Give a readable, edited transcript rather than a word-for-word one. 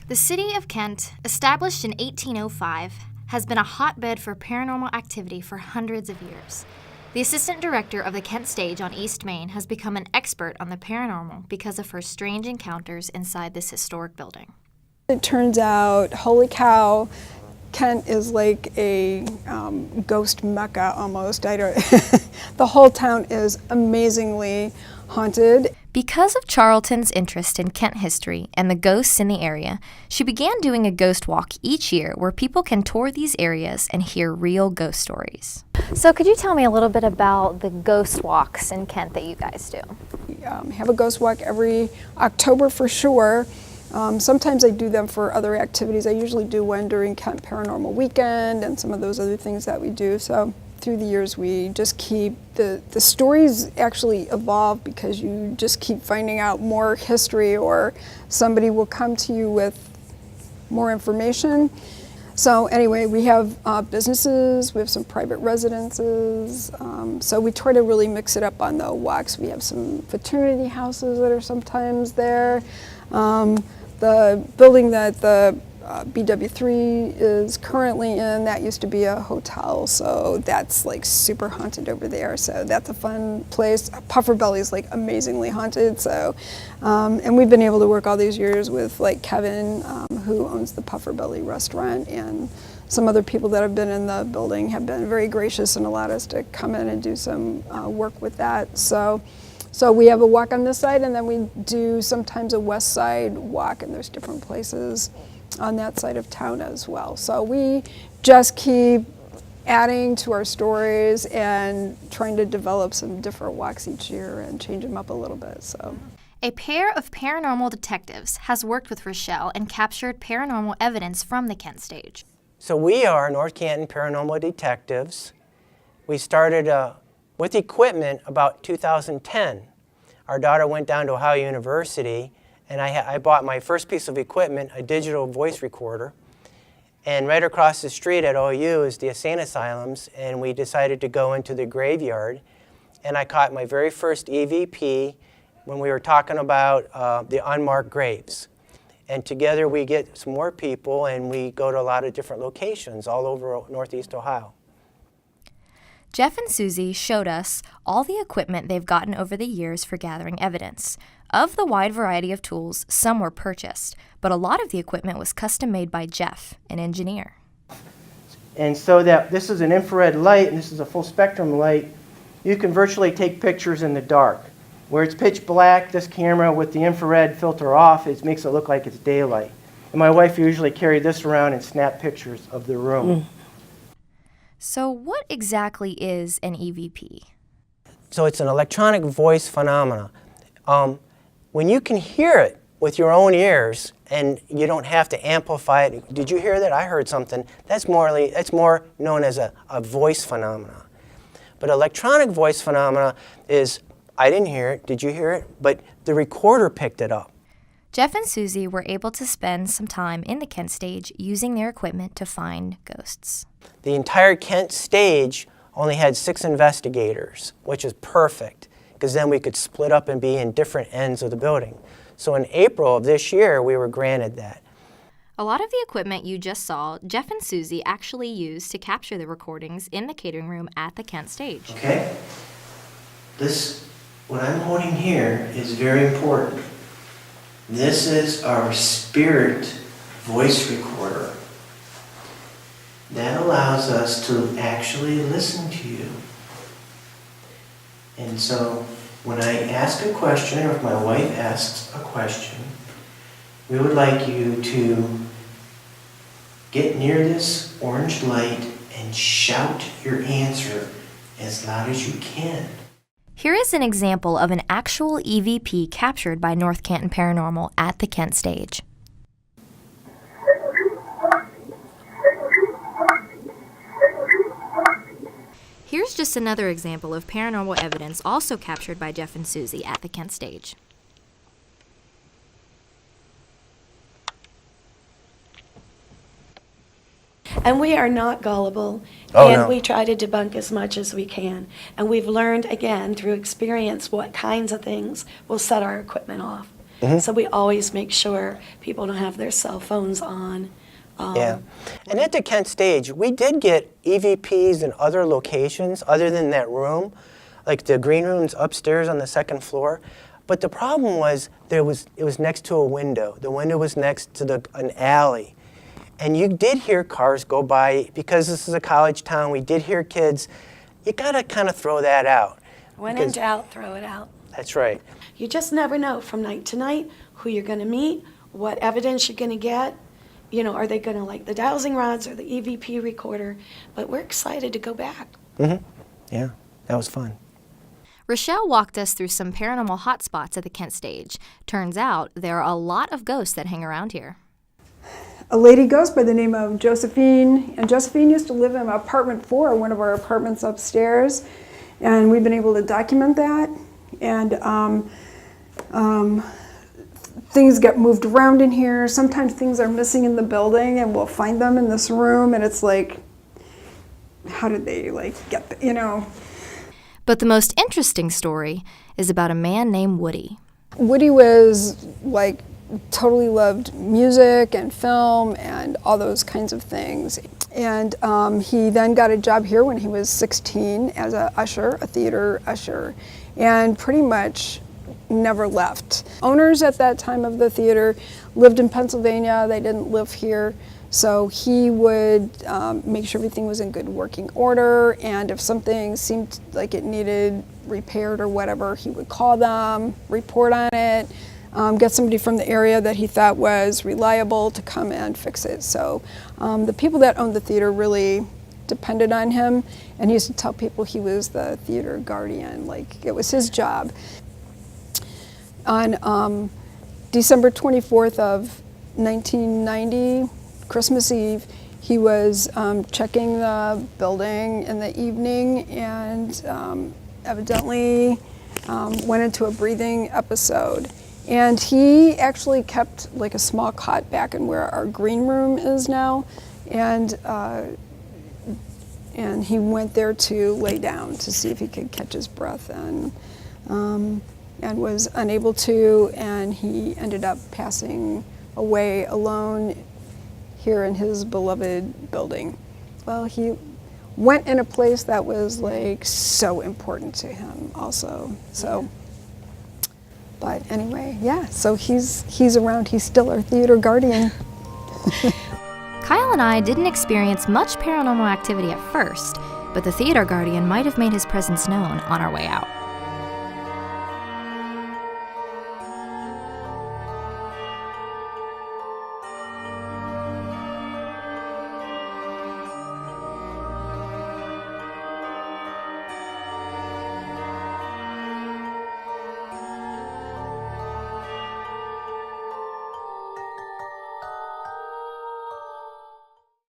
The city of Kent, established in 1805, has been a hotbed for paranormal activity for hundreds of years. The assistant director of the Kent Stage on East Main has become an expert on the paranormal because of her strange encounters inside this historic building. It turns out, holy cow, Kent is like a ghost mecca almost. The whole town is amazingly haunted. Because of Charlton's interest in Kent history and the ghosts in the area, she began doing a ghost walk each year where people can tour these areas and hear real ghost stories. So could you tell me a little bit about the ghost walks in Kent that you guys do? We have a ghost walk every October for sure. Sometimes I do them for other activities. I usually do one during Kent Paranormal Weekend and some of those other things that we do. So through the years we just keep, the stories actually evolve because you just keep finding out more history, or somebody will come to you with more information. So anyway, we have businesses, we have some private residences, so we try to really mix it up on the walks. We have some fraternity houses that are sometimes there. The building that the BW3 is currently in, that used to be a hotel, so that's like super haunted over there, so that's a fun place. Puffer Belly is like amazingly haunted, so and we've been able to work all these years with like Kevin, who owns the Puffer Belly restaurant, and some other people that have been in the building have been very gracious and allowed us to come in and do some work with that. So we have a walk on this side, and then we do sometimes a west side walk, and there's different places on that side of town as well. So we just keep adding to our stories and trying to develop some different walks each year and change them up a little bit. So. A pair of paranormal detectives has worked with Rochelle and captured paranormal evidence from the Kent Stage. So we are North Canton Paranormal Detectives. We started with equipment about 2010. Our daughter went down to Ohio University, and I bought my first piece of equipment, a digital voice recorder. And right across the street at OU is the insane asylums, and we decided to go into the graveyard. And I caught my very first EVP when we were talking about the unmarked graves. And together we get some more people, and we go to a lot of different locations all over Northeast Ohio. Jeff and Susie showed us all the equipment they've gotten over the years for gathering evidence. Of the wide variety of tools, some were purchased, but a lot of the equipment was custom made by Jeff, an engineer. And so that this is an infrared light, and this is a full spectrum light. You can virtually take pictures in the dark. Where it's pitch black, this camera with the infrared filter off, it makes it look like it's daylight. And my wife usually carried this around and snap pictures of the room. So what exactly is an EVP? So it's an electronic voice phenomena. When you can hear it with your own ears and you don't have to amplify it, did you hear that? I heard something. That's more known as a voice phenomena. But electronic voice phenomena is, I didn't hear it, did you hear it? But the recorder picked it up. Jeff and Susie were able to spend some time in the Kent Stage using their equipment to find ghosts. The entire Kent Stage only had 6 investigators, which is perfect, because then we could split up and be in different ends of the building. So in April of this year, we were granted that. A lot of the equipment you just saw, Jeff and Susie actually used to capture the recordings in the catering room at the Kent Stage. Okay? What I'm holding here is very important. This is our spirit voice recorder. That allows us to actually listen to you. And so when I ask a question, or if my wife asks a question, we would like you to get near this orange light and shout your answer as loud as you can. Here is an example of an actual EVP captured by North Canton Paranormal at the Kent Stage. Here's just another example of paranormal evidence also captured by Jeff and Susie at the Kent Stage. And we are not gullible, No. we try to debunk as much as we can. And we've learned, again, through experience, what kinds of things will set our equipment off. So we always make sure people don't have their cell phones on. Yeah. And at the Kent Stage, we did get EVPs in other locations other than that room, like the green room's upstairs on the second floor. But the problem was it was next to a window. The window was next to an alley. And you did hear cars go by. Because this is a college town, we did hear kids. You got to kind of throw that out. When in doubt, throw it out. That's right. You just never know from night to night who you're going to meet, what evidence you're going to get. You know, are they going to like the dowsing rods or the EVP recorder? But we're excited to go back. Mm-hmm. Yeah, that was fun. Rochelle walked us through some paranormal hotspots at the Kent Stage. Turns out there are a lot of ghosts that hang around here. A lady ghost by the name of Josephine, and Josephine used to live in apartment 4, one of our apartments upstairs, and we've been able to document that. And things get moved around in here. Sometimes things are missing in the building, and we'll find them in this room, and it's like, how did they get, But the most interesting story is about a man named Woody. Woody was totally loved music and film and all those kinds of things. And he then got a job here when he was 16 as a theater usher, and pretty much never left. Owners at that time of the theater lived in Pennsylvania. They didn't live here. So he would make sure everything was in good working order, and if something seemed like it needed repaired or whatever, he would call them, report on it, get somebody from the area that he thought was reliable to come and fix it. So the people that owned the theater really depended on him, and he used to tell people he was the theater guardian, like it was his job. On December 24th of 1990, Christmas Eve, he was checking the building in the evening and evidently went into a breathing episode. And he actually kept a small cot back in where our green room is now, and he went there to lay down to see if he could catch his breath, and was unable to, and he ended up passing away alone here in his beloved building. Well, he went in a place that was so important to him also. So, but anyway, yeah, so he's around. He's still our theater guardian. Kyle and I didn't experience much paranormal activity at first, but the theater guardian might have made his presence known on our way out.